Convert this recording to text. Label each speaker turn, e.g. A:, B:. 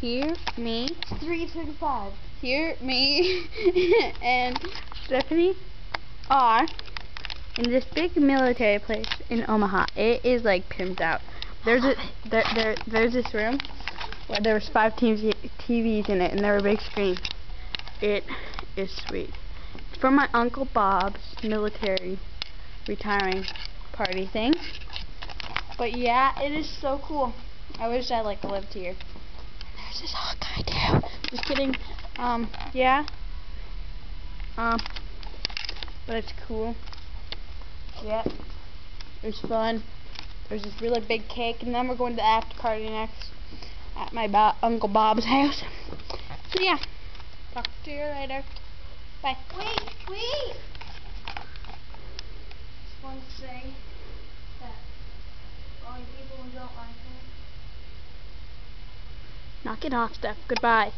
A: Here, me.
B: 3:35.
A: Here, me, and Stephanie are in this big military place in Omaha. It is like pimped out. There's this room where there was 5 TVs in it, and there were big screens. It is sweet. It's for my Uncle Bob's military retiring party thing. But yeah, it is so cool. I wish I lived here. There's this hot guy too. Just kidding. Yeah. But it's cool. Yeah. It was fun. There's this really big cake, and then we're going to the after party next at my Uncle Bob's house. So yeah. Talk to you later. Bye.
B: Wait! Just want to say that all you people who don't like me.
A: Knock it off, Steph. Goodbye.